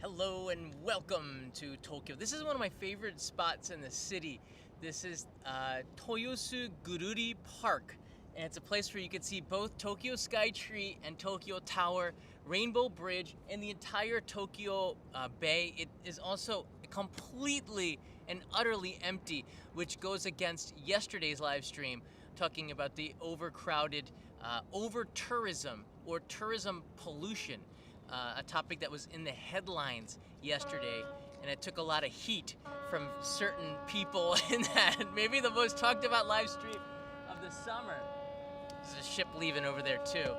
Hello and welcome to Tokyo. This is one of my favorite spots in the city. This is Toyosu Gururi Park. And it's a place where you can see both Tokyo Skytree and Tokyo Tower, Rainbow Bridge, and the entire Tokyo Bay. It is also completely and utterly empty, which goes against yesterday's live stream talking about the overcrowded, over-tourism or tourism pollution. A topic that was in the headlines yesterday, and it took a lot of heat from certain people in that maybe the most talked about live stream of the summer. There's a ship leaving over there too.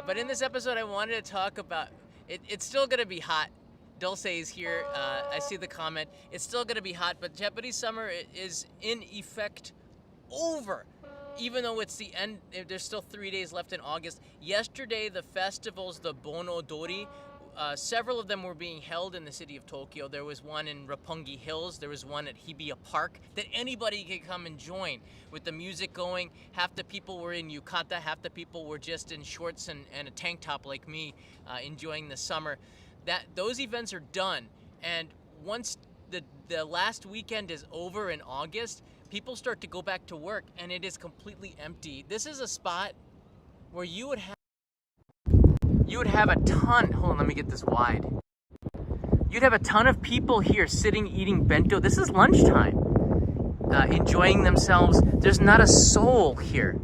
But in this episode, I wanted to talk about it's still going to be hot. Dulce is here. I see the comment. It's still going to be hot, but Japanese summer is in effect over. Even though it's the end, there's still 3 days left in August. Yesterday, the festivals, the Bonodori, several of them were being held in the city of Tokyo. There was one in Roppongi Hills. There was one at Hibiya Park that anybody could come and join. With the music going, half the people were in yukata, half the people were just in shorts and a tank top like me, enjoying the summer. Those events are done. And once the last weekend is over in August, people start to go back to work, and it is completely empty. This is a spot where you would have a ton. Hold on, let me get this wide. You'd have a ton of people here sitting eating bento. This is lunchtime, enjoying themselves. There's not a soul here.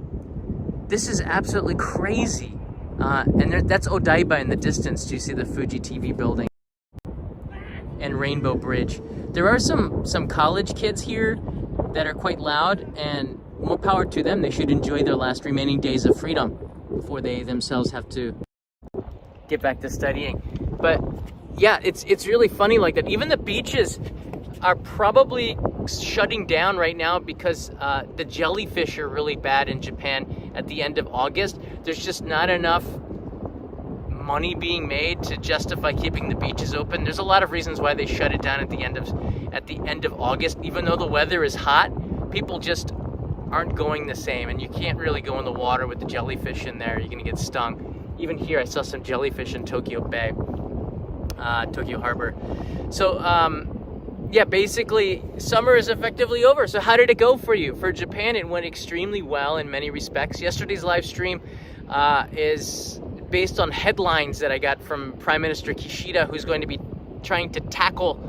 This is absolutely crazy. And that's Odaiba in the distance. Do you see the Fuji TV building and Rainbow Bridge? There are some college kids here that are quite loud, and more power to them. They should enjoy their last remaining days of freedom before they themselves have to get back to studying. But yeah, it's really funny like that. Even the beaches are probably shutting down right now because the jellyfish are really bad in Japan at the end of August. There's just not enough money being made to justify keeping the beaches open. There's a lot of reasons why they shut it down at the end of August. Even though the weather is hot, people just aren't going the same, and you can't really go in the water with the jellyfish in there. You're gonna get stung. Even here, I saw some jellyfish in Tokyo Bay, Tokyo Harbor. So yeah, basically summer is effectively over. So how did it go for you? For Japan, it went extremely well in many respects. Yesterday's live stream is based on headlines that I got from Prime Minister Kishida, who's going to be trying to tackle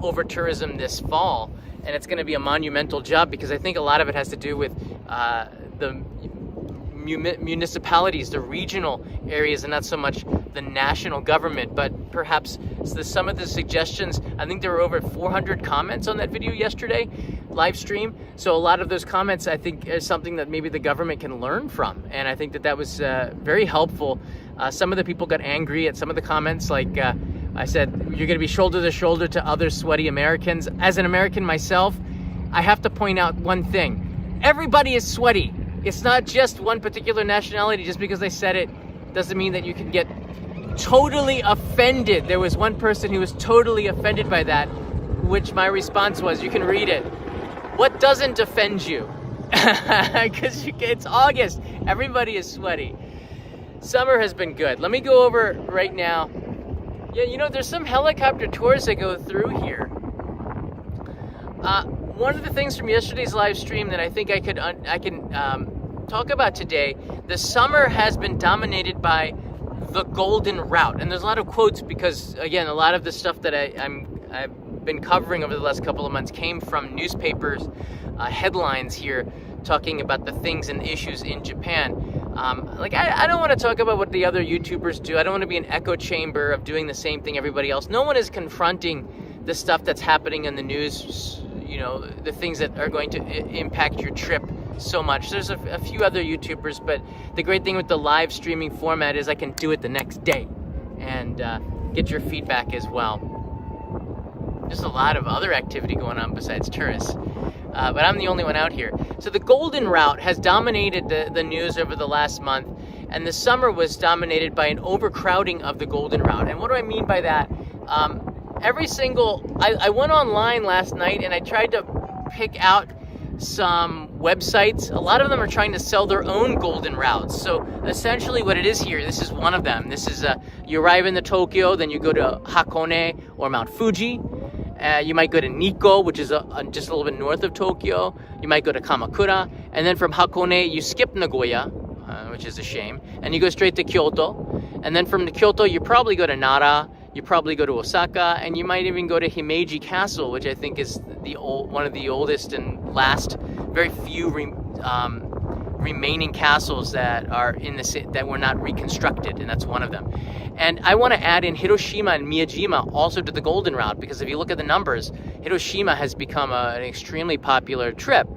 over-tourism this fall. And it's going to be a monumental job because I think a lot of it has to do with the municipalities, the regional areas, and not so much the national government. But perhaps some of the suggestions, I think there were over 400 comments on that video yesterday, live stream. So a lot of those comments, I think, is something that maybe the government can learn from. And I think that was very helpful. Some of the people got angry at some of the comments, like I said, you're going to be shoulder to shoulder to other sweaty Americans. As an American myself, I have to point out one thing. Everybody is sweaty. It's not just one particular nationality. Just because they said it doesn't mean that you can get totally offended. There was one person who was totally offended by that, which my response was, you can read it. What doesn't offend you? Because it's August. Everybody is sweaty. Summer has been good. Let me go over right now. Yeah, you know, there's some helicopter tours that go through here. One of the things from yesterday's live stream that I think I can talk about today, the summer has been dominated by the Golden Route. And there's a lot of quotes because, again, a lot of the stuff that I've been covering over the last couple of months came from newspapers, headlines here, talking about the things and issues in Japan. I don't want to talk about what the other YouTubers do. I don't want to be an echo chamber of doing the same thing everybody else. No one is confronting the stuff that's happening in the news, you know, the things that are going to impact your trip so much. There's a few other YouTubers, but the great thing with the live streaming format is I can do it the next day and get your feedback as well. There's a lot of other activity going on besides tourists. But I'm the only one out here. So the Golden Route has dominated the news over the last month, and the summer was dominated by an overcrowding of the Golden Route. And what do I mean by that? I went online last night and I tried to pick out some websites. A lot of them are trying to sell their own golden routes. So essentially what it is here, this is one of them. This is, you arrive into Tokyo, then you go to Hakone or Mount Fuji. You might go to Nikko, which is just a little bit north of Tokyo. You might go to Kamakura. And then from Hakone, you skip Nagoya, which is a shame. And you go straight to Kyoto. And then from Kyoto, you probably go to Nara. You probably go to Osaka. And you might even go to Himeji Castle, which I think is one of the oldest and last, very few remaining castles that are that were not reconstructed, and that's one of them. And I want to add in Hiroshima and Miyajima also to the Golden Route, because if you look at the numbers, Hiroshima has become an extremely popular trip.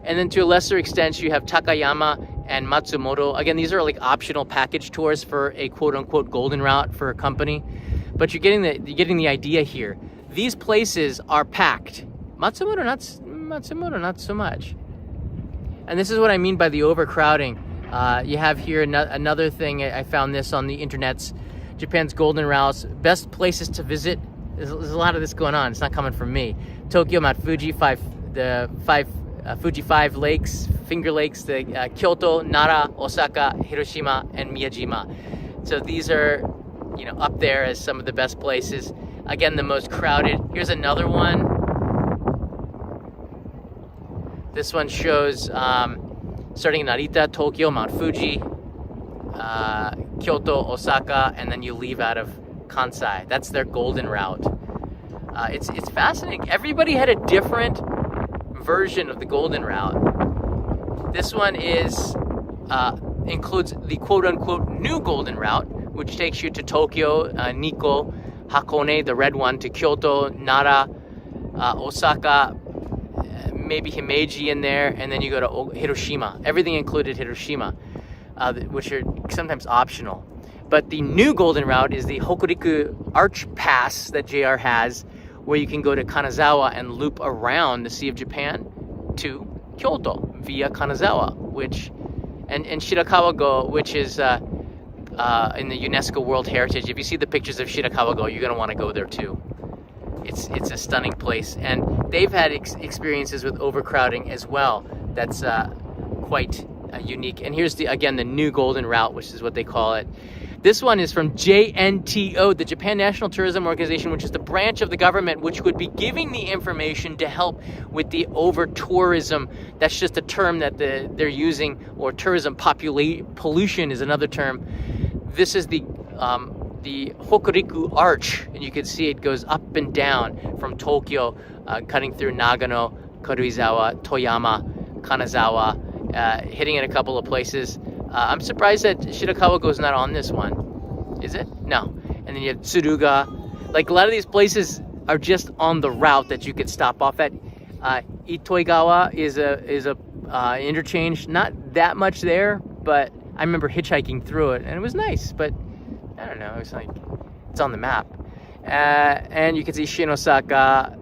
And then to a lesser extent, you have Takayama and Matsumoto. Again, these are like optional package tours for a quote-unquote Golden Route for a company, but you're getting the idea here. These places are packed. Matsumoto not so much. And this is what I mean by the overcrowding. You have here another thing. I found this on the internets. Japan's Golden Routes, best places to visit. There's a lot of this going on. It's not coming from me. Tokyo, Mount Fuji, Fuji 5 lakes, Finger Lakes, the Kyoto, Nara, Osaka, Hiroshima, and Miyajima. So these are, up there as some of the best places. Again, the most crowded. Here's another one. This one shows starting in Narita, Tokyo, Mount Fuji, Kyoto, Osaka, and then you leave out of Kansai. That's their Golden Route. It's fascinating. Everybody had a different version of the Golden Route. This one includes the quote-unquote new Golden Route, which takes you to Tokyo, Nikko, Hakone, the red one, to Kyoto, Nara, Osaka, maybe Himeji in there, and then you go to Hiroshima. Everything included Hiroshima, which are sometimes optional. But the new Golden Route is the Hokuriku Arch Pass that JR has, where you can go to Kanazawa and loop around the Sea of Japan to Kyoto via Kanazawa, and Shirakawa-go, which is in the UNESCO World Heritage. If you see the pictures of Shirakawa-go, you're going to want to go there too. It's a stunning place, and they've had experiences with overcrowding as well. That's quite unique. And here's again the new Golden Route, which is what they call it. This one is from JNTO, the Japan National Tourism Organization, which is the branch of the government which would be giving the information to help with the over-tourism. That's just a term that they're using, or tourism pollution is another term. This is the Hokuriku Arch, and you can see it goes up and down from Tokyo, cutting through Nagano, Karuizawa, Toyama, Kanazawa, hitting in a couple of places. I'm surprised that Shirakawa-go is not on this one. Is it? No. And then you have Tsuruga. Like, a lot of these places are just on the route that you could stop off at. Itoigawa is a interchange. Not that much there, but I remember hitchhiking through it, and it was nice. But I don't know. It's like it's on the map. And you can see Shinosaka.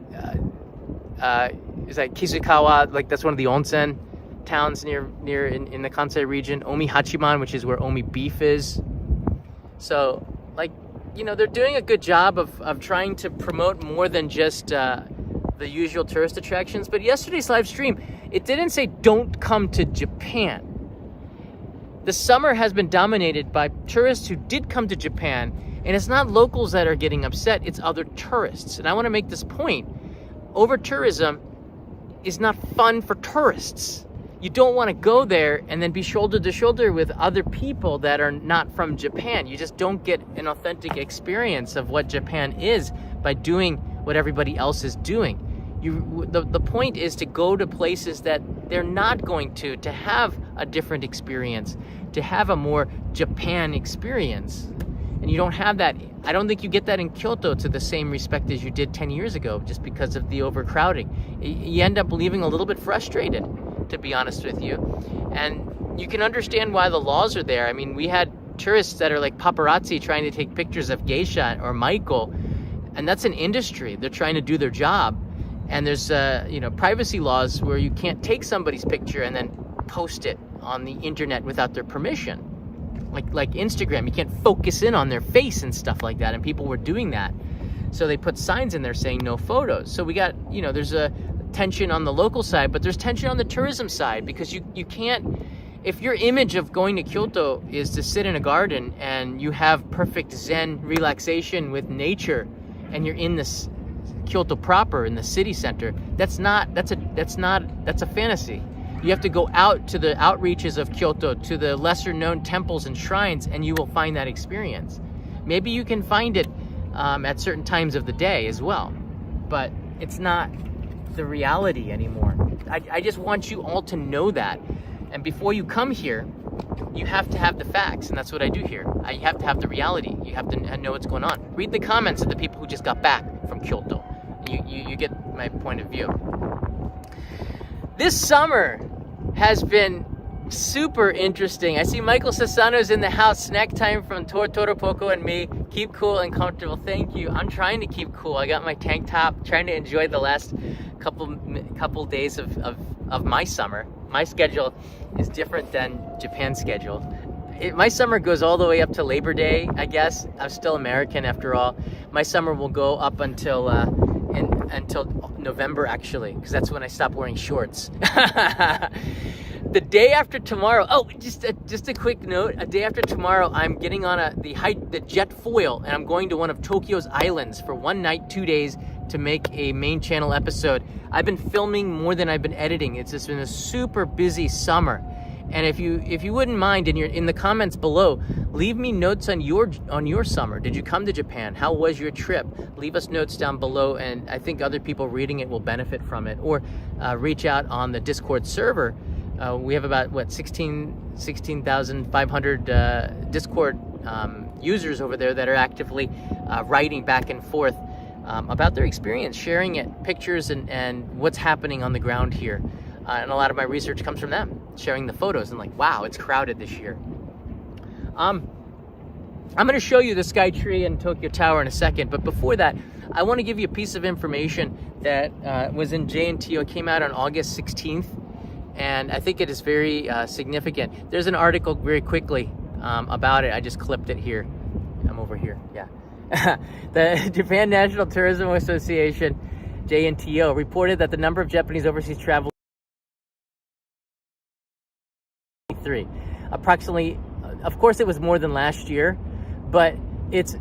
Is that Kisukawa? Like, that's one of the onsen towns near in the Kansai region. Omi Hachiman, which is where Omi beef is. So, like, they're doing a good job of trying to promote more than just the usual tourist attractions. But yesterday's live stream, it didn't say don't come to Japan. The summer has been dominated by tourists who did come to Japan, and it's not locals that are getting upset, it's other tourists. And I want to make this point. Over-tourism is not fun for tourists. You don't want to go there and then be shoulder to shoulder with other people that are not from Japan. You just don't get an authentic experience of what Japan is by doing what everybody else is doing. The point is to go to places that they're not going to have a different experience, to have a more Japan experience. And you don't have that. I don't think you get that in Kyoto to the same respect as you did 10 years ago, just because of the overcrowding. You end up leaving a little bit frustrated, to be honest with you. And you can understand why the laws are there. I mean, we had tourists that are like paparazzi trying to take pictures of geisha or Michael, and that's an industry. They're trying to do their job. And there's privacy laws where you can't take somebody's picture and then post it on the internet without their permission. Like Instagram, you can't focus in on their face and stuff like that, and people were doing that. So they put signs in there saying no photos. So we got, there's a tension on the local side, but there's tension on the tourism side, because you can't, if your image of going to Kyoto is to sit in a garden and you have perfect Zen relaxation with nature, and you're in this Kyoto proper in the city center, that's a fantasy. You have to go out to the outreaches of Kyoto, to the lesser known temples and shrines, and you will find that experience. Maybe you can find it at certain times of the day as well, but it's not the reality anymore. I just want you all to know that. And before you come here, you have to have the facts, and that's what I do here. You have to have the reality. You have to know what's going on. Read the comments of the people who just got back from Kyoto. You get my point of view. This summer has been super interesting. I see Michael Sassano's in the house. Snack time from Toro Poco and me. Keep cool and comfortable. Thank you. I'm trying to keep cool. I got my tank top, trying to enjoy the last couple days of my summer. My schedule is different than Japan's schedule. My summer goes all the way up to Labor Day, I guess. I'm still American after all. My summer will go up until November, actually, because that's when I stop wearing shorts. The day after tomorrow, just a quick note, a day after tomorrow, I'm getting on the jet foil, and I'm going to one of Tokyo's islands for 1 night, 2 days, to make a main channel episode. I've been filming more than I've been editing. It's just been a super busy summer. And if you wouldn't mind, in the comments below, leave me notes on your summer. Did you come to Japan? How was your trip? Leave us notes down below, and I think other people reading it will benefit from it. Or reach out on the Discord server. We have about 16,500 Discord users over there that are actively writing back and forth about their experience, sharing it, pictures, and what's happening on the ground here. And a lot of my research comes from them, sharing the photos, and like, wow, it's crowded this year. I'm going to show you the Sky Tree and Tokyo Tower in a second, but before that, I want to give you a piece of information that was in JNTO. It came out on August 16th, and I think it is very significant. There's an article very quickly about it. I just clipped it here. I'm over here, yeah. The Japan National Tourism Association, JNTO, reported that the number of Japanese overseas travelers approximately, of course it was more than last year, but it's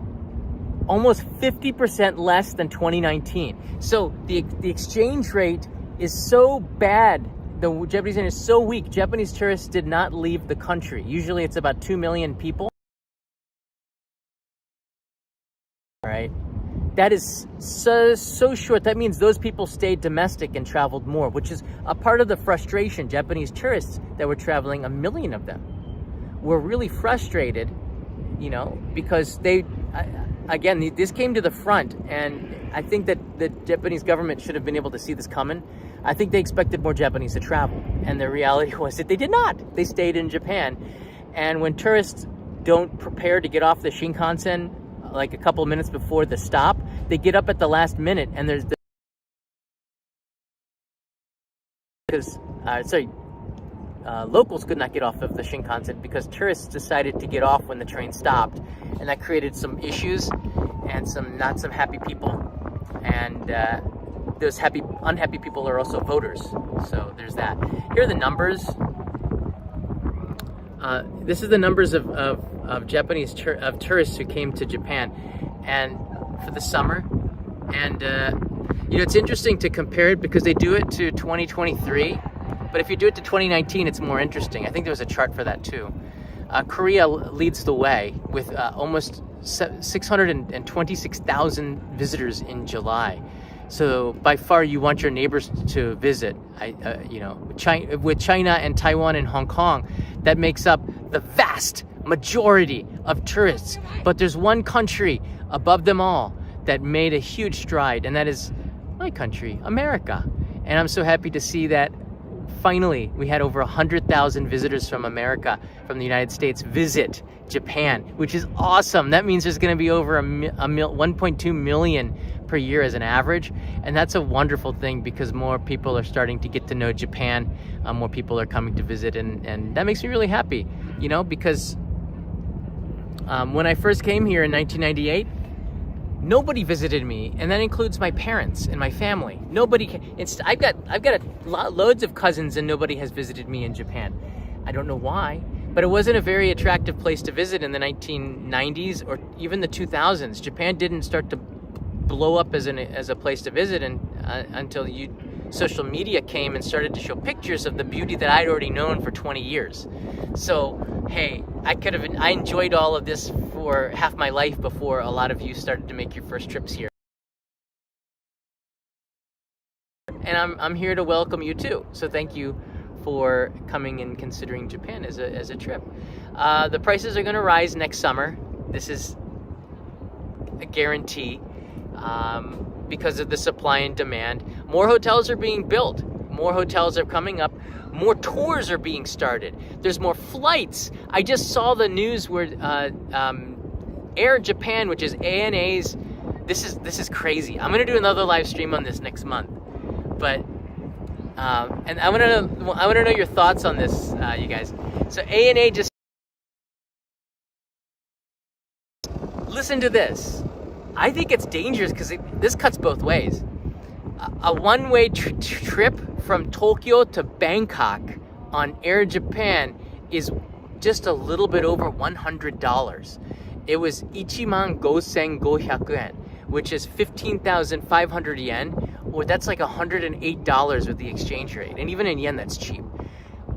almost 50% less than 2019. So the exchange rate is so bad, the Japanese yen is so weak, Japanese tourists did not leave the country. Usually it's about 2 million people. All right, that is so short. That means those people stayed domestic and traveled more, which is a part of the frustration. Japanese tourists that were traveling, 1 million of them, were really frustrated, because again, this came to the front, and I think that the Japanese government should have been able to see this coming. I think they expected more Japanese to travel, and the reality was that they did not. They stayed in Japan, and when tourists don't prepare to get off the Shinkansen like a couple of minutes before the stop, they get up at the last minute, and locals could not get off of the Shinkansen because tourists decided to get off when the train stopped, and that created some issues and some happy people, and those unhappy people are also voters. So there's that. Here are the numbers. This is the numbers of Japanese tourists who came to Japan, and for the summer. And it's interesting to compare it because they do it to 2023, but if you do it to 2019, it's more interesting. I think there was a chart for that too. Korea leads the way with almost 626,000 visitors in July. So by far, you want your neighbors to visit. With China and Taiwan and Hong Kong, that makes up the vast majority of tourists. But there's one country above them all that made a huge stride, and that is my country, America. And I'm so happy to see that finally we had over 100,000 visitors from America, from the United States, visit Japan, which is awesome. That means there's going to be over 1.2 million per year as an average, and that's a wonderful thing because more people are starting to get to know Japan. More people are coming to visit, and that makes me really happy, because when I first came here in 1998, Nobody visited me, and that includes my parents and my family. Nobody. I've got loads of cousins, and nobody has visited me in Japan. I don't know why, but it wasn't a very attractive place to visit in the 1990s or even the 2000s. Japan didn't start to blow up as a place to visit until social media came and started to show pictures of the beauty that I'd already known for 20 years. So, hey, I enjoyed all of this for half my life before a lot of you started to make your first trips here. And I'm here to welcome you too. So thank you for coming and considering Japan as a trip. The prices are going to rise next summer. This is a guarantee. Because of the supply and demand. More hotels are being built. More hotels are coming up. More tours are being started. There's more flights. I just saw the news where Air Japan, which is ANA's, this is crazy. I'm gonna do another live stream on this next month. But and I wanna know your thoughts on this, you guys. So ANA just listen to this. I think it's dangerous because this cuts both ways. A one-way trip from Tokyo to Bangkok on Air Japan is just a little bit over $100. It was 15,500 yen, which is 15,500 yen, or that's like $108 with the exchange rate. And even in yen, that's cheap.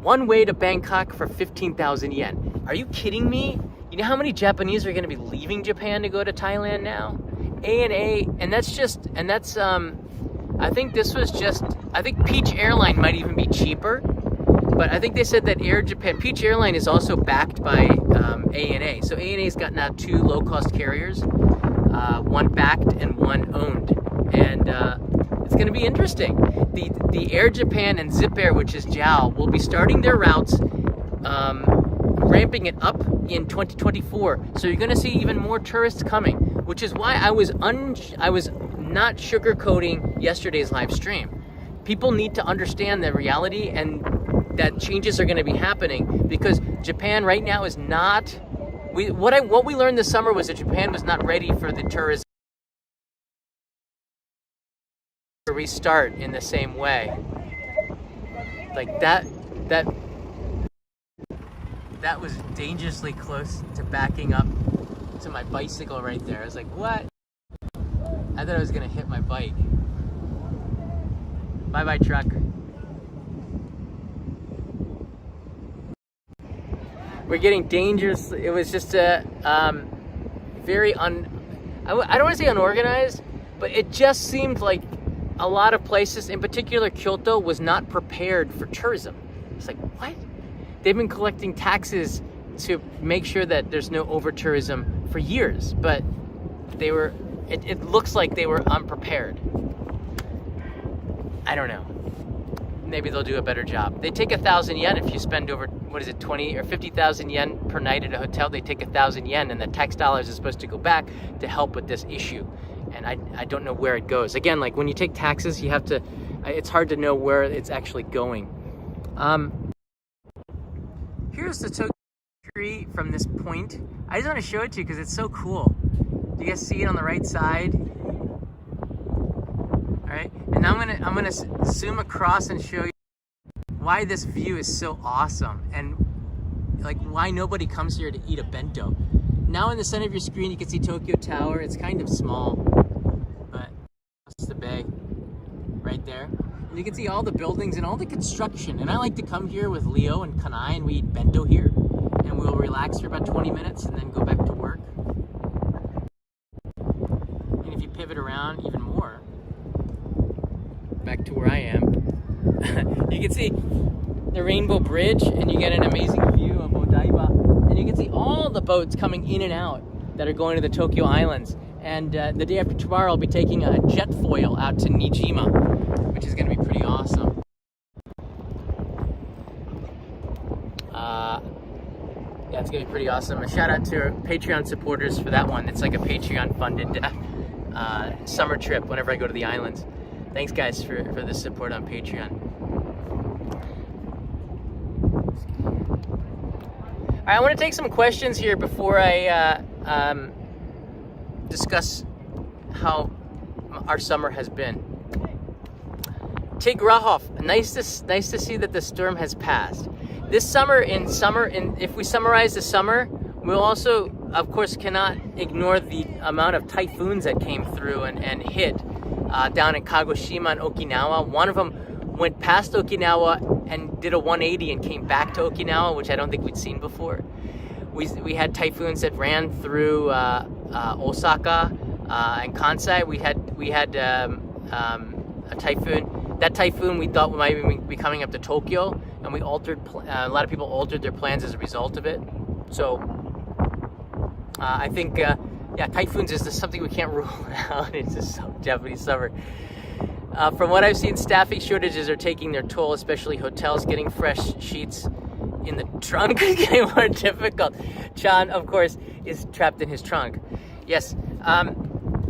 One way to Bangkok for 15,000 yen. Are you kidding me? You know how many Japanese are going to be leaving Japan to go to Thailand now? I think this was just, I think Peach Airline might even be cheaper, but I think they said that Air Japan, Peach Airline is also backed by ANA. So ANA's got now 2 low-cost carriers, one backed and one owned. And it's going to be interesting. The Air Japan and Zip Air, which is JAL, will be starting their routes, ramping it up in 2024. So you're going to see even more tourists coming, which is why I was not sugarcoating yesterday's live stream. People need to understand the reality and that changes are going to be happening because Japan right now is not. What we learned this summer was that Japan was not ready for the tourism to restart in the same way. Like that was dangerously close to backing up to my bicycle right there. I was like, what? I thought I was gonna hit my bike. Bye-bye, truck. We're getting dangerous. It was just a very I don't want to say unorganized, but it just seemed like a lot of places, in particular Kyoto, was not prepared for tourism. It's like, what? They've been collecting taxes to make sure that there's no over-tourism for years, but it looks like they were unprepared. I don't know. Maybe they'll do a better job. They take 1,000 yen if you spend over, 20 or 50,000 yen per night at a hotel. They take 1,000 yen, and the tax dollars is supposed to go back to help with this issue. And I don't know where it goes. Again, like when you take taxes, you have to. It's hard to know where it's actually going. Here's the Tokyo tree from this point. I just want to show it to you because it's so cool. Do you guys see it on the right side? All right, and now I'm gonna zoom across and show you why this view is so awesome and like why nobody comes here to eat a bento. Now in the center of your screen, you can see Tokyo Tower. It's kind of small, but that's the bay right there. And you can see all the buildings and all the construction. And I like to come here with Leo and Kanai and we eat bento here. And we'll relax for about 20 minutes and then go back to work. And if you pivot around even more, back to where I am, you can see the Rainbow Bridge and you get an amazing view of Odaiba. And you can see all the boats coming in and out that are going to the Tokyo Islands. And the day after tomorrow, I'll be taking a jet foil out to Nijima, which is going to be pretty awesome. Yeah, it's going to be pretty awesome. A shout out to our Patreon supporters for that one. It's like a Patreon funded summer trip whenever I go to the islands. Thanks guys for the support on Patreon. All right, I want to take some questions here before I discuss how our summer has been. Tigrahov, nice to see that the storm has passed. This summer, if we summarize the summer, we'll also, of course, cannot ignore the amount of typhoons that came through and hit down in Kagoshima and Okinawa. One of them went past Okinawa and did a 180 and came back to Okinawa, which I don't think we'd seen before. We had typhoons that ran through Osaka and Kansai. We had a typhoon. That typhoon we thought might be coming up to Tokyo, and we altered. A lot of people altered their plans as a result of it. So I think, typhoons is just something we can't rule out. It's just Japanese summer. From what I've seen, staffing shortages are taking their toll, especially hotels. Getting fresh sheets in the trunk is getting more difficult. Chan, of course, is trapped in his trunk. Yes,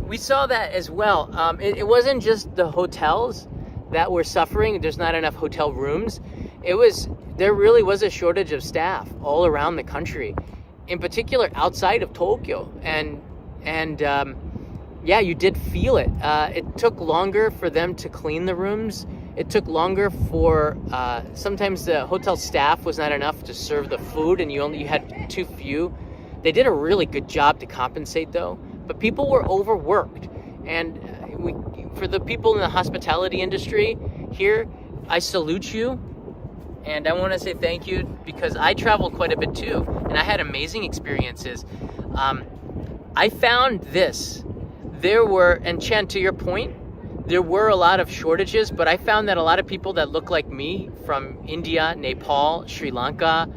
we saw that as well. It wasn't just the hotels that were suffering. There's not enough hotel rooms. There really was a shortage of staff all around the country, in particular outside of Tokyo. And you did feel it. It took longer for them to clean the rooms. It took longer for, sometimes the hotel staff was not enough to serve the food, and you had too few. They did a really good job to compensate though, but people were overworked. And for the people in the hospitality industry here, I salute you. And I want to say thank you, because I traveled quite a bit too, and I had amazing experiences. I found this. And Chen, to your point, there were a lot of shortages, but I found that a lot of people that look like me from India, Nepal, Sri Lanka,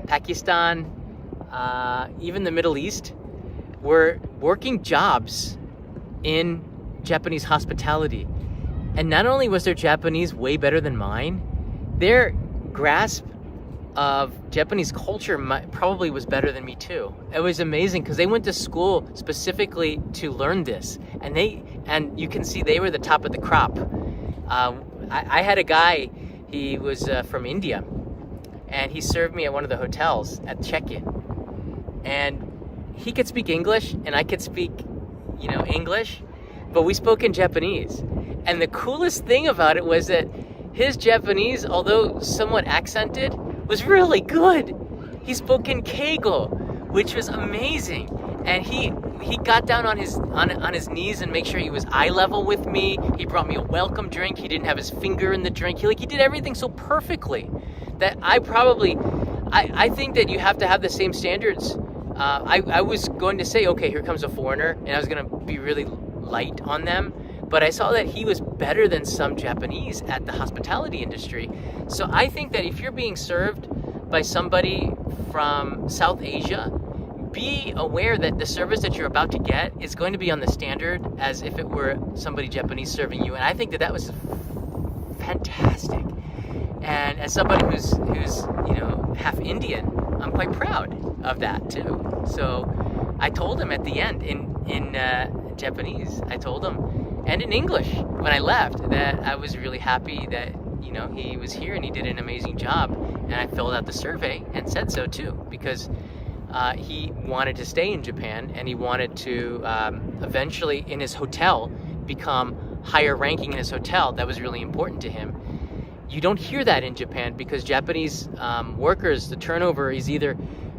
Pakistan, even the Middle East, were working jobs in Japanese hospitality. And not only was their Japanese way better than mine, their grasp of Japanese culture probably was better than me too. It was amazing because they went to school specifically to learn this, and you can see they were the top of the crop. I had a guy, he was from India, and he served me at one of the hotels at check-in, and he could speak English and I could speak, English, but we spoke in Japanese. And the coolest thing about it was that his Japanese, although somewhat accented, was really good. He spoke in Keigo, which was amazing. And he got down on his knees and make sure he was eye level with me. He brought me a welcome drink. He didn't have his finger in the drink. He did everything so perfectly that I think that you have to have the same standards. I was going to say, okay, here comes a foreigner, and I was going to be really light on them. But I saw that he was better than some Japanese at the hospitality industry. So I think that if you're being served by somebody from South Asia, be aware that the service that you're about to get is going to be on the standard as if it were somebody Japanese serving you. And I think that was fantastic. And as somebody who's half Indian, I'm quite proud of that too. So I told him at the end in Japanese, I told him, and in English when I left, that I was really happy that he was here and he did an amazing job. And I filled out the survey and said so too, because he wanted to stay in Japan, and he wanted to eventually in his hotel become higher ranking in his hotel. That was really important to him. You don't hear that in Japan, because Japanese workers, the turnover is either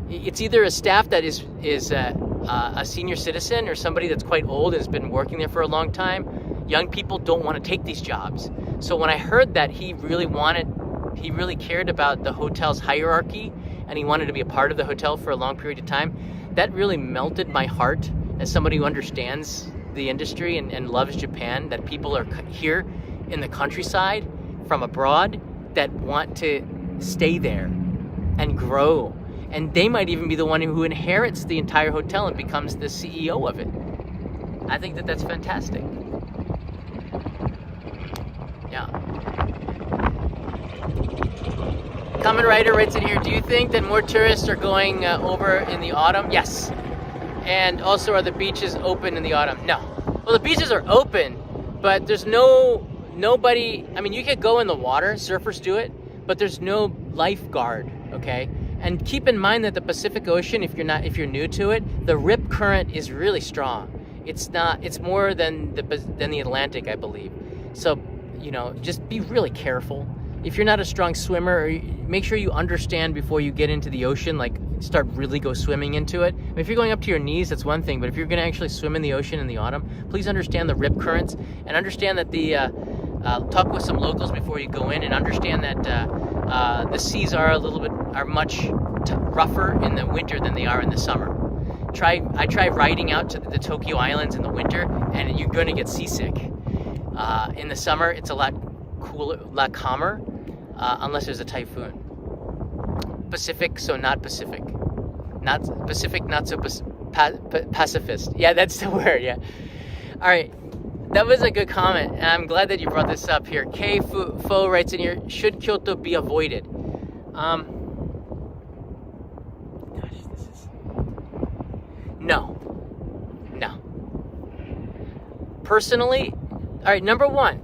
a staff that is a senior citizen or somebody that's quite old and has been working there for a long time. Young people don't want to take these jobs. So when I heard that he really cared about the hotel's hierarchy, and he wanted to be a part of the hotel for a long period of time, that really melted my heart as somebody who understands the industry and loves Japan, that people are here in the countryside from abroad that want to stay there and grow. And they might even be the one who inherits the entire hotel and becomes the CEO of it. I think that that's fantastic. Yeah. Kamen Rider writes in here, do you think that more tourists are going over in the autumn? Yes. And also, are the beaches open in the autumn? No. Well, the beaches are open, but there's nobody. I mean, you could go in the water, surfers do it, but there's no lifeguard, okay? And keep in mind that the Pacific Ocean, if you're new to it, the rip current is really strong. It's not. It's more than the Atlantic, I believe. So, you know, just be really careful. If you're not a strong swimmer, make sure you understand before you get into the ocean, like start really go swimming into it. If you're going up to your knees, that's one thing, but if you're going to actually swim in the ocean in the autumn, please understand the rip currents and understand that talk with some locals before you go in, and understand that the seas are much rougher in the winter than they are in the summer. I try riding out to the Tokyo Islands in the winter, and you're going to get seasick. In the summer, it's a lot cooler, a lot calmer, unless there's a typhoon. Pacific, so not Pacific. Not Pacific, not so pacifist. Yeah, that's the word, yeah. All right, that was a good comment, and I'm glad that you brought this up here. K Fo writes in here, should Kyoto be avoided? Gosh, this is... No. Personally, all right, number one,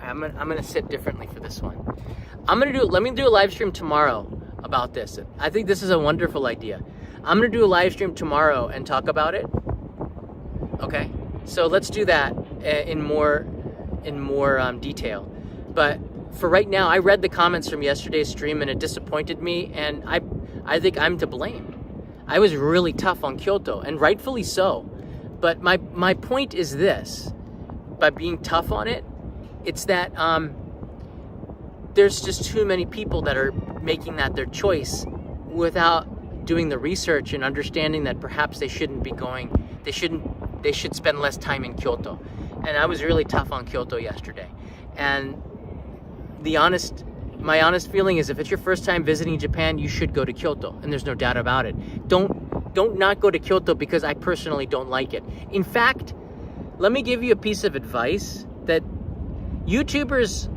I'm gonna sit differently for this one. Let me do a live stream tomorrow about this. I think this is a wonderful idea. I'm gonna do a live stream tomorrow and talk about it. Okay, so let's do that in more detail. But for right now, I read the comments from yesterday's stream and it disappointed me, and I think I'm to blame. I was really tough on Kyoto, and rightfully so. But my point is this: by being tough on it, it's that there's just too many people that are making that their choice without doing the research and understanding that perhaps they should spend less time in Kyoto. And I was really tough on Kyoto yesterday. And my honest feeling is, if it's your first time visiting Japan, you should go to Kyoto, and there's no doubt about it. Don't not go to Kyoto because I personally don't like it. In fact, let me give you a piece of advice that YouTubers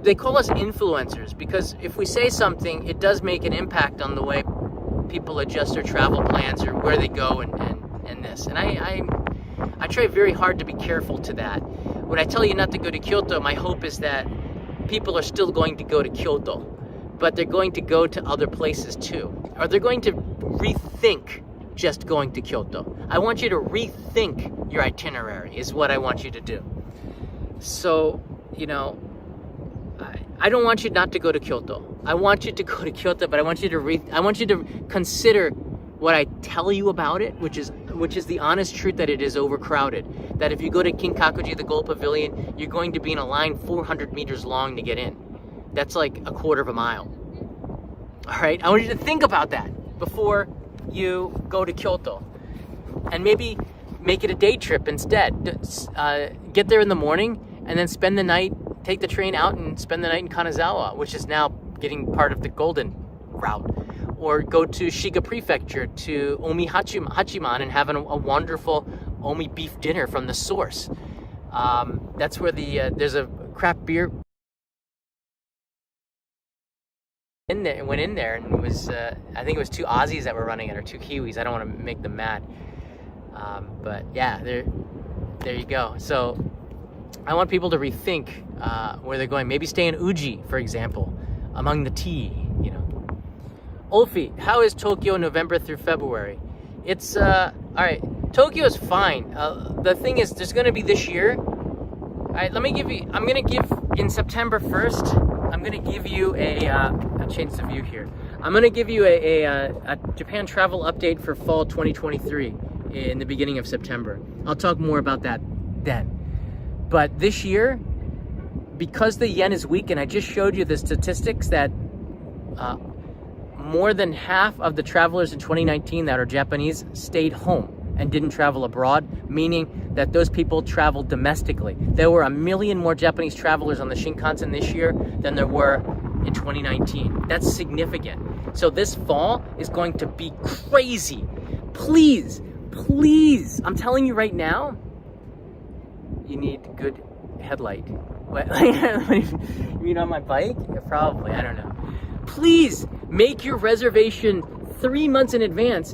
they call us influencers, because if we say something, it does make an impact on the way people adjust their travel plans or where they go and this. And I try very hard to be careful to that. When I tell you not to go to Kyoto, my hope is that people are still going to go to Kyoto, but they're going to go to other places too. Or they're going to rethink just going to Kyoto. I want you to rethink your itinerary is what I want you to do. So, you know, I don't want you not to go to Kyoto. I want you to go to Kyoto, but I want you to consider what I tell you about it, which is the honest truth that it is overcrowded. That if you go to Kinkakuji, the Gold Pavilion, you're going to be in a line 400 meters long to get in. That's like a quarter of a mile. All right, I want you to think about that before you go to Kyoto, and maybe make it a day trip instead. Get there in the morning and then spend the night, take the train out and spend the night in Kanazawa, which is now getting part of the Golden Route. Or go to Shiga Prefecture to Omi Hachiman and have a wonderful Omi beef dinner from the source. That's where there's a craft beer. Went in there and it was I think it was 2 Aussies that were running it, or 2 Kiwis. I don't want to make them mad, but yeah, there you go. So I want people to rethink where they're going. Maybe stay in Uji, for example, among the tea. You know, Ulfi, how is Tokyo November through February? It's all right. Tokyo is fine. The thing is, there's going to be this year. All right, I'm going to give in September 1st. I'm going to give you I'll change the view here. I'm going to give you a Japan travel update for fall 2023 in the beginning of September. I'll talk more about that then. But this year, because the yen is weak, and I just showed you the statistics that more than half of the travelers in 2019 that are Japanese stayed home and didn't travel abroad, meaning that those people traveled domestically. There were 1 million more Japanese travelers on the Shinkansen this year than there were in 2019. That's significant. So this fall is going to be crazy. Please, I'm telling you right now, you need good headlight. What? You mean on my bike? Yeah, probably, I don't know. Please make your reservation 3 months in advance,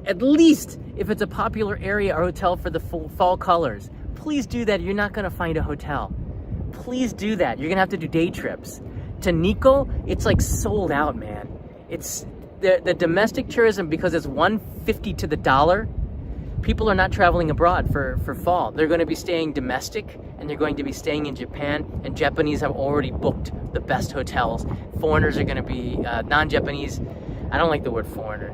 at least if it's a popular area or hotel for the fall colors. Please do that. You're not going to find a hotel. Please do that. You're going to have to do day trips. To Nikko, it's like sold out, man. the domestic tourism, because it's 150 to the dollar, people are not traveling abroad for fall. They're going to be staying domestic, and they're going to be staying in Japan, and Japanese have already booked the best hotels. Foreigners are going to be, non-Japanese, I don't like the word foreigner.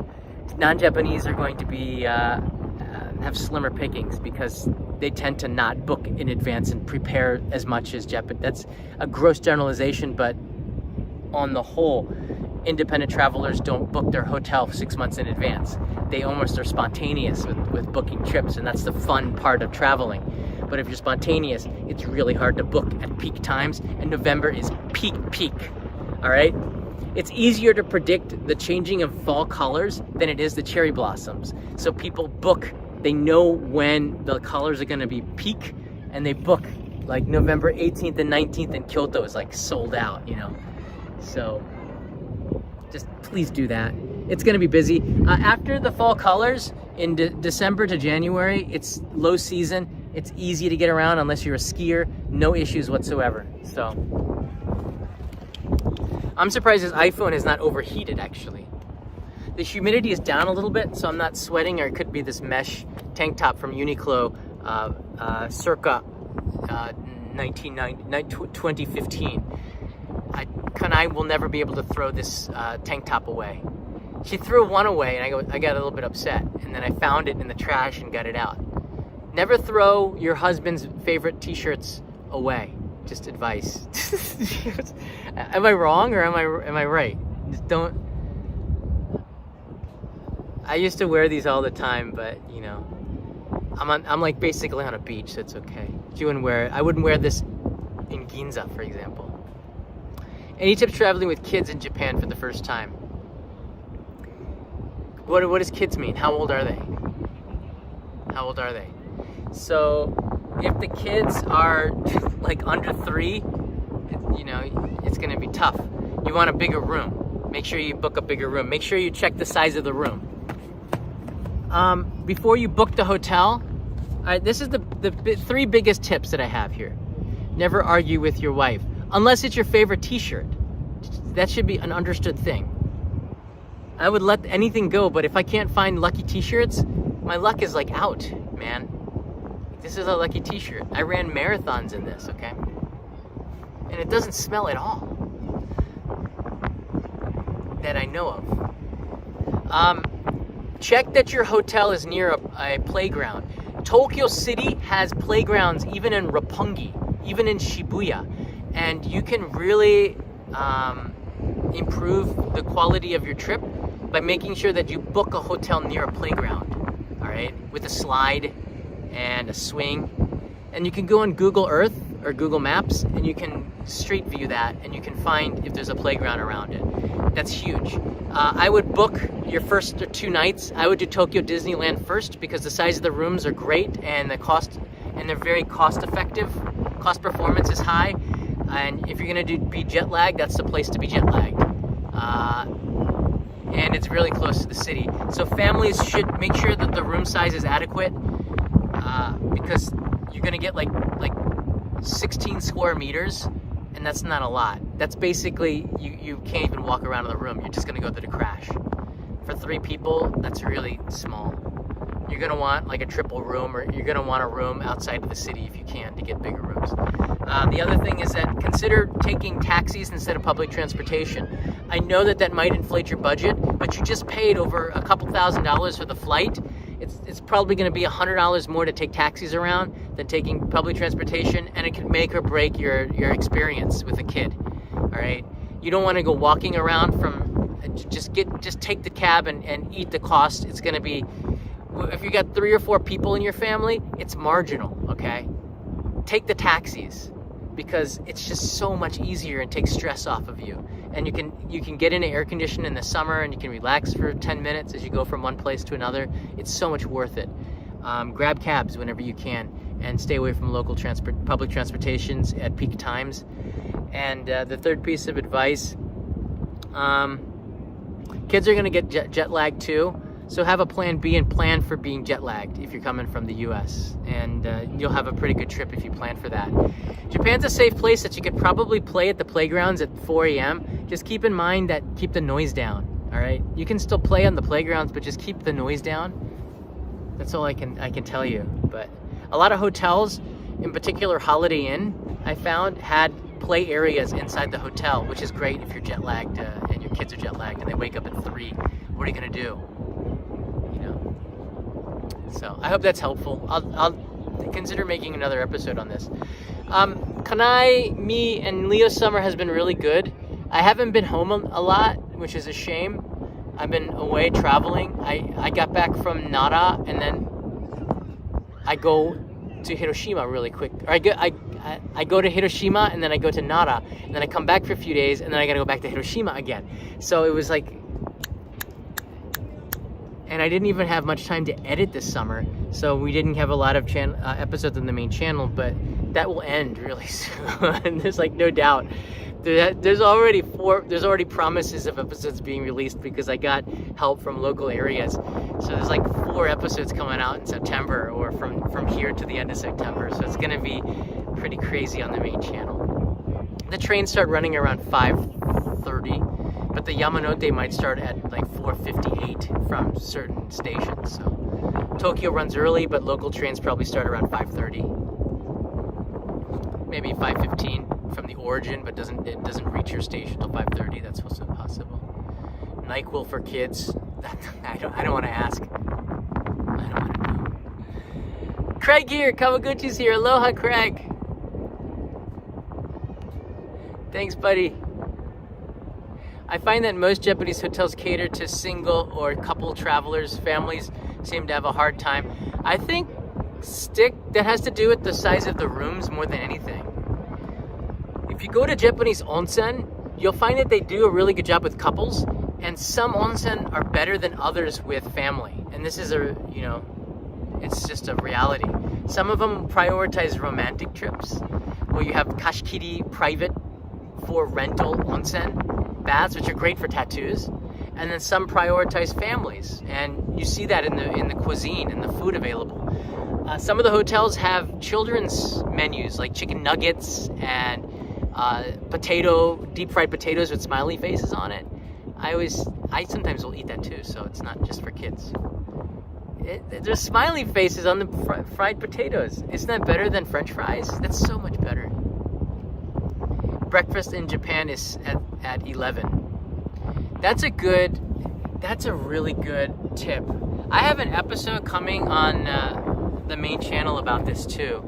Non-Japanese are going to be, have slimmer pickings because they tend to not book in advance and prepare as much as Japan. That's a gross generalization, but on the whole, independent travelers don't book their hotel 6 months in advance. They almost are spontaneous with booking trips, and that's the fun part of traveling. But if you're spontaneous, it's really hard to book at peak times, and November is peak, all right? It's easier to predict the changing of fall colors than it is the cherry blossoms. So people book, they know when the colors are gonna be peak, and they book like November 18th and 19th in Kyoto is like sold out, you know? So just please do that. It's gonna be busy. After the fall colors, in December to January, it's low season. It's easy to get around unless you're a skier, no issues whatsoever. So, I'm surprised this iPhone is not overheated actually. The humidity is down a little bit, so I'm not sweating, or it could be this mesh tank top from Uniqlo, circa 2015. I will never be able to throw this tank top away. She threw one away, and I got a little bit upset, and then I found it in the trash and got it out. Never throw your husband's favorite t-shirts away. Just advice. Am I wrong or am I right? Just don't. I used to wear these all the time, but you know, I'm like basically on a beach, so it's okay. I wouldn't wear this in Ginza, for example. Any tips traveling with kids in Japan for the first time? What does kids mean? How old are they? How old are they? So if the kids are like under 3, you know, it's gonna be tough. You want a bigger room. Make sure you book a bigger room. Make sure you check the size of the room. Before you book the hotel, this is the 3 biggest tips that I have here. Never argue with your wife, unless it's your favorite t-shirt. That should be an understood thing. I would let anything go, but if I can't find lucky t-shirts, my luck is like out, man. This is a lucky t-shirt. I ran marathons in this, okay? And it doesn't smell at all. That I know of. Check that your hotel is near a playground. Tokyo City has playgrounds even in Roppongi, even in Shibuya. And you can really improve the quality of your trip by making sure that you book a hotel near a playground, all right? With a slide and a swing. And you can go on Google Earth or Google Maps, and you can street view that, and you can find if there's a playground around it. That's huge. I would book your first 2 nights. I would do Tokyo Disneyland first because the size of the rooms are great, and they're very cost effective. Cost performance is high. And if you're gonna be jet lagged, that's the place to be jet lagged. And it's really close to the city. So families should make sure that the room size is adequate, because you're gonna get like 16 square meters, and that's not a lot. That's basically, you can't even walk around in the room. You're just gonna go through the crash. For 3 people, that's really small. You're gonna want like a triple room, or you're gonna want a room outside of the city if you can to get bigger rooms. The other thing is that consider taking taxis instead of public transportation. I know that might inflate your budget, but you just paid over a couple $1,000s for the flight. It's probably gonna be $100 more to take taxis around than taking public transportation, and it could make or break your experience with a kid, all right? You don't wanna go walking around just take the cab and eat the cost. It's gonna be, if you got 3 or 4 people in your family, it's marginal, okay? Take the taxis, because it's just so much easier and takes stress off of you. And you can get into air conditioning in the summer, and you can relax for 10 minutes as you go from one place to another. It's so much worth it. Grab cabs whenever you can, and stay away from local public transportations at peak times. And the 3rd piece of advice, kids are gonna get jet lagged too. So have a plan B and plan for being jet lagged if you're coming from the US, and you'll have a pretty good trip if you plan for that. Japan's a safe place that you could probably play at the playgrounds at 4 a.m. Just keep in mind that keep the noise down, All right, you can still play on the playgrounds, but just keep the noise down. That's all I can tell you. But a lot of hotels, in particular Holiday Inn, I found had play areas inside the hotel, which is great if you're jet lagged and your kids are jet lagged and they wake up at 3. What are you gonna do? You know. So I hope that's helpful. I'll consider making another episode on this. Kanai, me, and Leo's summer has been really good. I haven't been home a lot, which is a shame. I've been away traveling. I got back from Nara, and then I go to Hiroshima really quick. Or I go to Hiroshima, and then I go to Nara, and then I come back for a few days, and then I gotta go back to Hiroshima again. So it was like, and I didn't even have much time to edit this summer, so we didn't have a lot of episodes on the main channel, but that will end really soon. There's like no doubt. There's already promises of episodes being released because I got help from local areas. So there's like 4 episodes coming out in September, or from here to the end of September. So it's gonna be pretty crazy on the main channel. The trains start running around 5:30, but the Yamanote might start at like 4:58 from certain stations. So Tokyo runs early, but local trains probably start around 5:30, maybe 5:15 from the origin, but it doesn't reach your station till 5:30. That's also possible. NyQuil for kids. I don't want to ask. I don't want to know. Craig here. Kawaguchi's here. Aloha, Craig. Thanks, buddy. I find that most Japanese hotels cater to single or couple travelers. Families seem to have a hard time. I think that has to do with the size of the rooms more than anything. If you go to Japanese onsen, you'll find that they do a really good job with couples, and some onsen are better than others with family. And this is it's just a reality. Some of them prioritize romantic trips, where you have kashikiri private for rental onsen baths, which are great for tattoos. And then some prioritize families, and you see that in the cuisine and the food available. Some of the hotels have children's menus like chicken nuggets and deep fried potatoes with smiley faces on it. I sometimes will eat that too, so it's not just for kids. There's smiley faces on the fried potatoes. Isn't that better than French fries? That's so much better. Breakfast in Japan is at 11. That's a really good tip. I have an episode coming on the main channel about this too.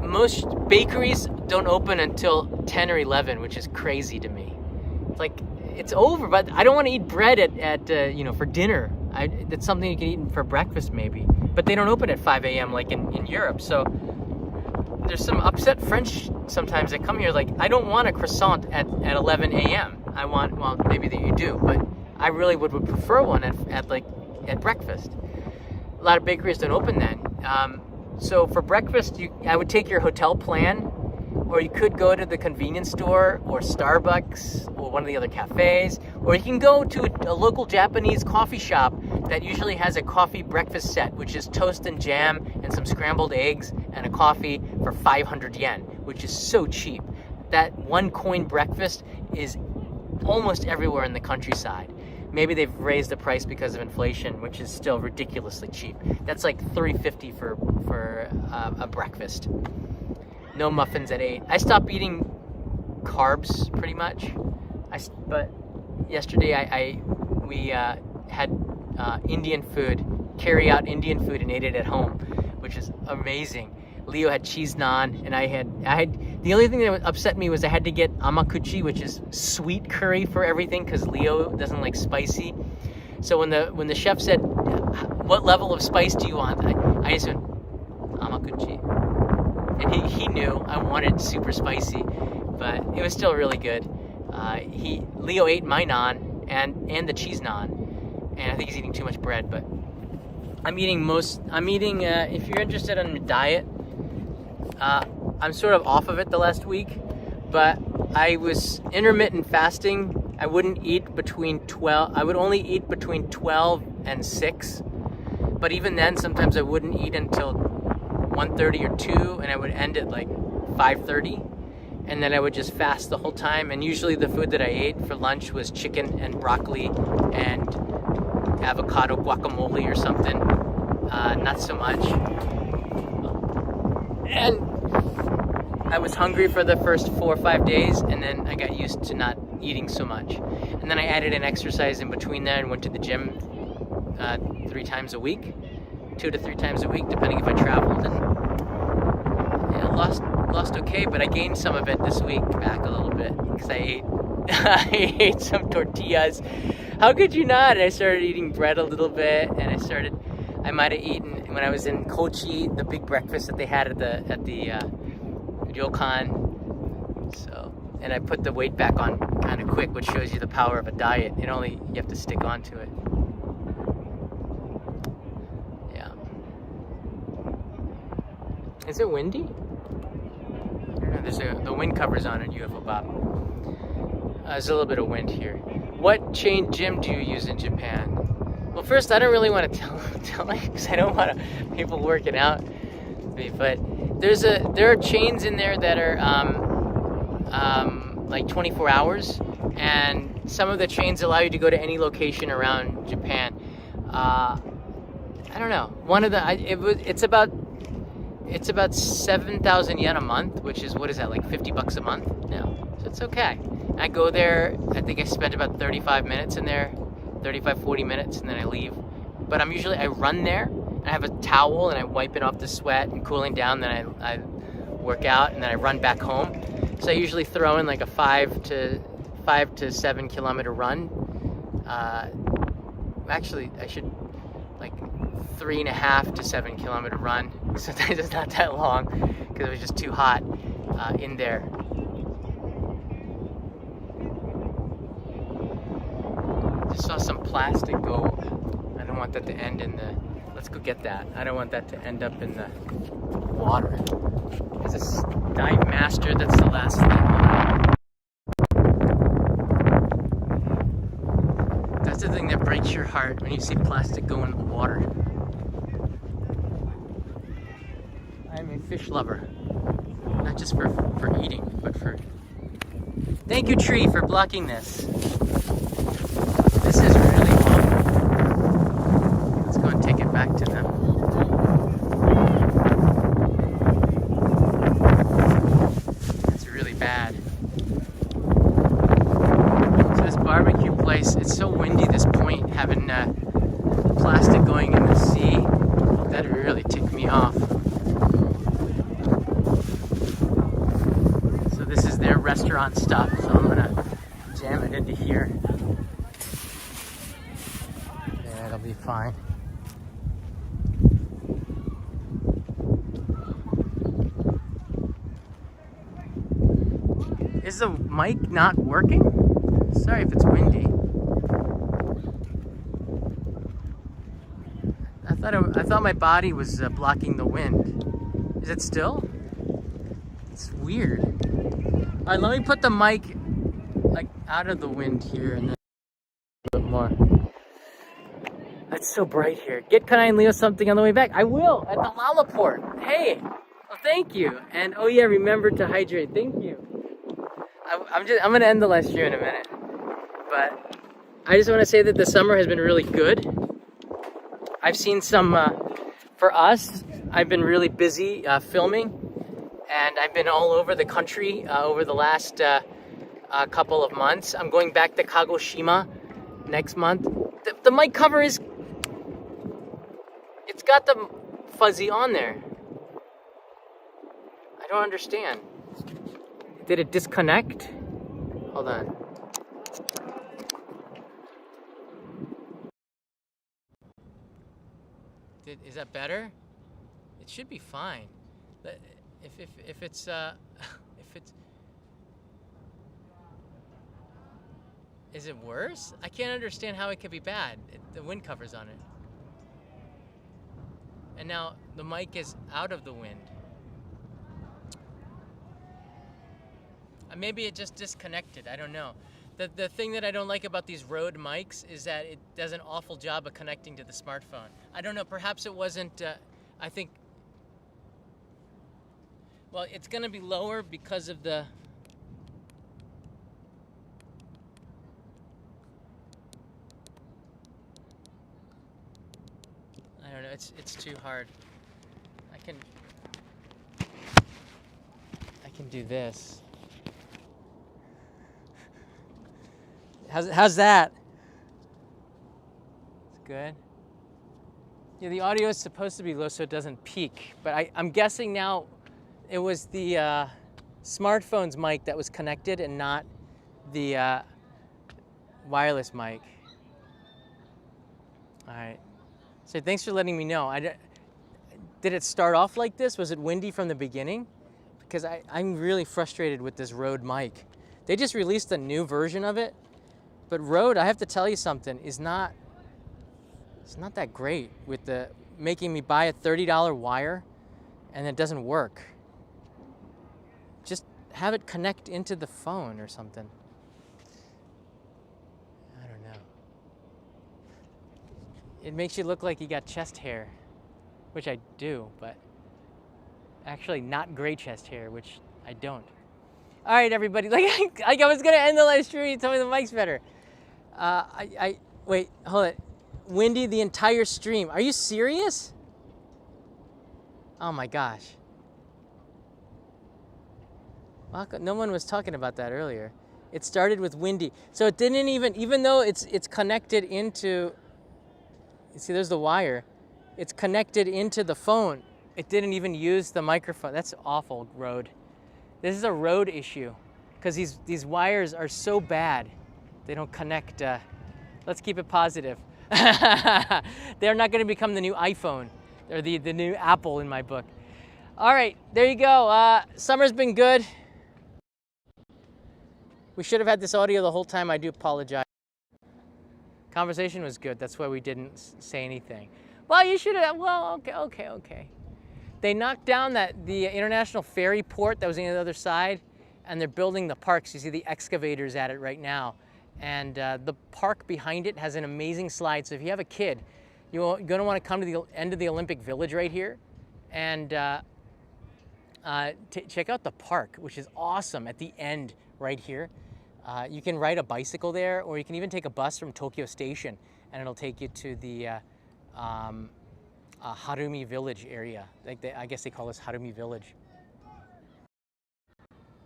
Most bakeries don't open until 10 or 11, which is crazy to me. It's like, it's over, but I don't want to eat bread for dinner. That's something you can eat for breakfast maybe. But they don't open at 5 a.m. like in Europe. So there's some upset French sometimes that come here like, I don't want a croissant at 11 a.m. Well, maybe that you do, but I really would prefer one at breakfast. A lot of bakeries don't open then. So for breakfast, I would take your hotel plan, or you could go to the convenience store or Starbucks or one of the other cafes, or you can go to a local Japanese coffee shop that usually has a coffee breakfast set, which is toast and jam and some scrambled eggs and a coffee for 500 yen, which is so cheap. That 1 coin breakfast is almost everywhere in the countryside. Maybe they've raised the price because of inflation, which is still ridiculously cheap. That's like $3.50 for a breakfast. No muffins at 8. I stopped eating carbs pretty much. But yesterday we had Indian food, carry out Indian food, and ate it at home, which is amazing. Leo had cheese naan, and I had the only thing that upset me was I had to get amakuchi, which is sweet curry for everything, because Leo doesn't like spicy. So when the chef said, "What level of spice do you want?" I just went amakuchi, and he knew I wanted super spicy, but it was still really good. Leo ate my naan and the cheese naan, and I think he's eating too much bread, but I'm eating, if you're interested in a diet, I'm sort of off of it the last week, but I was intermittent fasting. I wouldn't eat I would only eat between 12 and 6, but even then, sometimes I wouldn't eat until 1:30 or 2, and I would end at like 5:30, and then I would just fast the whole time. And usually the food that I ate for lunch was chicken and broccoli and avocado guacamole or something. Not so much. And I was hungry for the first 4 or 5 days, and then I got used to not eating so much. And then I added an exercise in between there and went to the gym 3 times a week, 2 to 3 times a week, depending if I traveled. And lost okay, but I gained some of it this week back a little bit because I ate some tortillas. How could you not? And I started eating bread a little bit, and I might have eaten when I was in Kochi the big breakfast that they had at the ryokan. So, and I put the weight back on kind of quick, which shows you the power of a diet. You have to stick onto it. Yeah. Is it windy? I don't know. The wind covers on it, UFO Bob. There's a little bit of wind here. What chain gym do you use in Japan? Well, first, I don't really want to tell you because I don't want people working out with me. But there are chains in there that are like 24 hours, and some of the chains allow you to go to any location around Japan. I don't know. One of it's about 7,000 yen a month, which is, what is that, like $50 a month? No, so it's okay. I go there, I think I spent about 35 minutes in there, 35, 40 minutes, and then I leave. But I run there, and I have a towel, and I wipe it off the sweat and cooling down, then I work out, and then I run back home. So I usually throw in like a 5 to 7 kilometer run. Actually, I should, like 3.5 to 7 kilometer run. Sometimes it's not that long because it was just too hot in there. Just saw some plastic go. I don't want that to end in the. Let's go get that. I don't want that to end up in the water. There's this dive master. That's the last thing. That's the thing that breaks your heart when you see plastic go in the water. I'm a fish lover, not just for eating, but for. Thank you, tree, for blocking this. This is really awful. Let's go and take it back to them. That's really bad. So this barbecue place, it's so windy, this point, having plastic going in the sea, that really ticked me off. So this is their restaurant stuff, so I'm gonna jam it into here. Yeah, it'll be fine. Is the mic not working? Sorry if it's windy. I thought my body was blocking the wind. Is it still? It's weird. All right, let me put the mic like out of the wind here and then a bit more. It's so bright here. Get kind, Leo, something on the way back. I will at the Lalaport. Hey, well, thank you. And oh yeah, remember to hydrate. Thank you. I'm gonna end the live stream in a minute, but I just want to say that the summer has been really good. I've seen some. For us, I've been really busy filming, and I've been all over the country over the last couple of months. I'm going back to Kagoshima next month. The mic cover it's got the fuzzy on there. I don't understand. Did it disconnect? Hold on. Is that better? It should be fine. If it's is it worse? I can't understand how it could be bad. The wind covers on it. And now the mic is out of the wind. Maybe it just disconnected. I don't know. The thing that I don't like about these Rode mics is that it does an awful job of connecting to the smartphone. I don't know. Perhaps it wasn't. I think. Well, it's going to be lower because of the know, it's too hard. I can do this. How's that? It's good. Yeah, the audio is supposed to be low so it doesn't peak, but I'm guessing now it was the smartphone's mic that was connected and not the wireless mic. All right. So thanks for letting me know. Did it start off like this? Was it windy from the beginning? Because I'm really frustrated with this Rode mic. They just released a new version of it, but Rode, I have to tell you something, it's not that great with the making me buy a $30 wire and it doesn't work. Just have it connect into the phone or something. I don't know. It makes you look like you got chest hair, which I do, but actually not gray chest hair, which I don't. All right, everybody, like I was gonna end the live stream, you told me the mic's better. Wait, hold it. Windy the entire stream. Are you serious? Oh my gosh. Well, no one was talking about that earlier. It started with windy. So it didn't even though it's connected into, you see there's the wire. It's connected into the phone. It didn't even use the microphone. That's awful, Rode. This is a Rode issue because these wires are so bad. They don't connect. Let's keep it positive. They're not going to become the new iPhone. They're the new Apple in my book. All right, there you go. Summer's been good. We should have had this audio the whole time. I do apologize. Conversation was good. That's why we didn't say anything. Well, you should have. Well, okay. They knocked down the international ferry port that was on the other side, and they're building the parks. You see the excavators at it right now. And the park behind it has an amazing slide. So if you have a kid, you're going to want to come to the end of the Olympic Village right here and check out the park, which is awesome at the end right here. You can ride a bicycle there, or you can even take a bus from Tokyo Station, and it'll take you to the Harumi Village area. I guess they call this Harumi Village.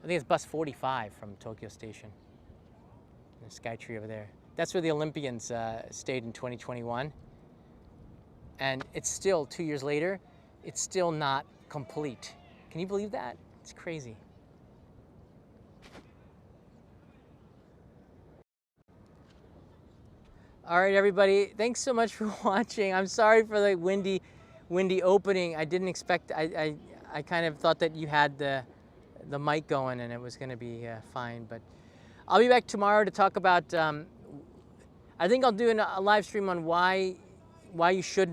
I think it's bus 45 from Tokyo Station. The sky tree over there. That's where the Olympians stayed in 2021. And it's still, 2 years later, it's still not complete. Can you believe that? It's crazy. All right, everybody, thanks so much for watching. I'm sorry for the windy opening. I didn't expect, I kind of thought that you had the mic going and it was gonna be fine, but I'll be back tomorrow to talk about, I think I'll do a live stream on why you should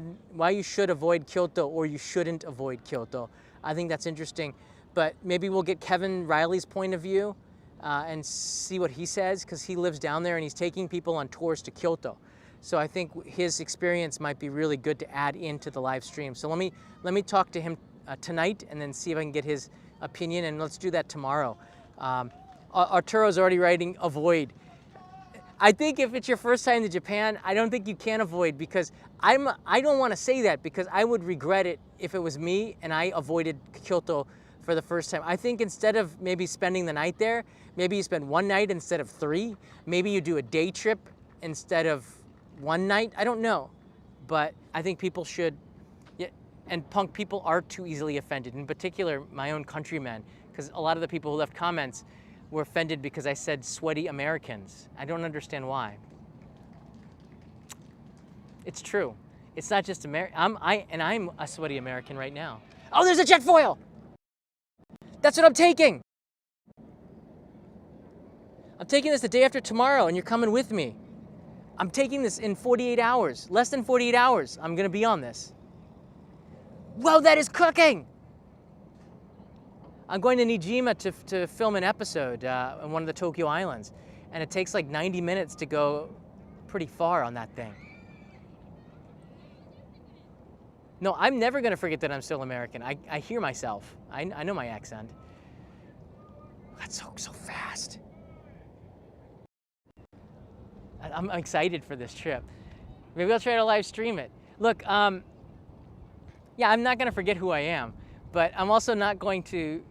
avoid Kyoto or you shouldn't avoid Kyoto. I think that's interesting, but maybe we'll get Kevin Riley's point of view and see what he says, because he lives down there and he's taking people on tours to Kyoto. So I think his experience might be really good to add into the live stream. So let me talk to him tonight and then see if I can get his opinion, and let's do that tomorrow. Arturo's already writing avoid. I think if it's your first time to Japan, I don't think you can avoid, because I don't want to say that, because I would regret it if it was me and I avoided Kyoto for the first time. I think instead of maybe spending the night there, maybe you spend one night instead of 3. Maybe you do a day trip instead of one night. I don't know, but I think people should. Yeah, and punk people are too easily offended. In particular, my own countrymen, because a lot of the people who left comments were offended because I said sweaty Americans. I don't understand why. It's true. It's not just America. I'm a sweaty American right now. Oh, there's a jet foil. That's what I'm taking. I'm taking this the day after tomorrow, and you're coming with me. I'm taking this in 48 hours. Less than 48 hours, I'm gonna be on this. Whoa, that is cooking! I'm going to Nijima to film an episode on one of the Tokyo Islands, and it takes like 90 minutes to go pretty far on that thing. No, I'm never gonna forget that I'm still American. I hear myself. I know my accent. That's so fast. I'm excited for this trip. Maybe I'll try to live stream it. Look, yeah, I'm not going to forget who I am, but I'm also not going to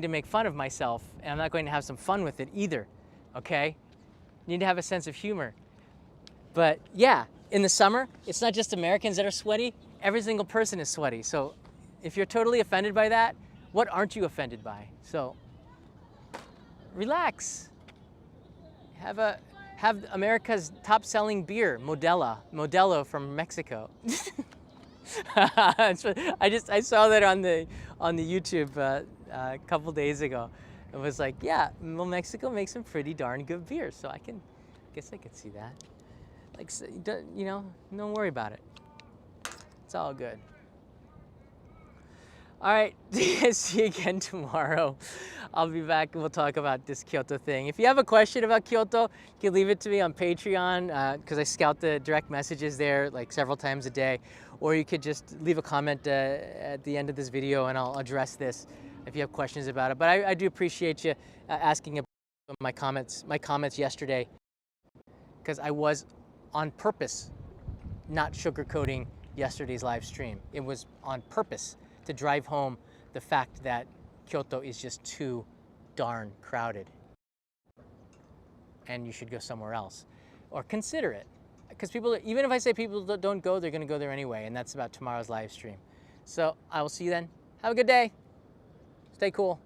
make fun of myself, and I'm not going to have some fun with it either. Okay? Need to have a sense of humor. But yeah, in the summer, it's not just Americans that are sweaty. Every single person is sweaty. So if you're totally offended by that, what aren't you offended by? So relax. Have America's top-selling beer, Modelo from Mexico. I saw that on the YouTube a couple days ago. It was like, yeah, well, Mexico makes some pretty darn good beer, so guess I could see that. Like, you know, don't worry about it. It's all good. All right, see you again tomorrow. I'll be back and we'll talk about this Kyoto thing. If you have a question about Kyoto, you can leave it to me on Patreon because I scout the direct messages there like several times a day. Or you could just leave a comment at the end of this video and I'll address this if you have questions about it. But I do appreciate you asking about my comments yesterday, because I was on purpose not sugarcoating yesterday's live stream. It was on purpose to drive home the fact that Kyoto is just too darn crowded and you should go somewhere else or consider it. Because even if I say people don't go, they're going to go there anyway, and that's about tomorrow's live stream. So I will see you then. Have a good day. Stay cool.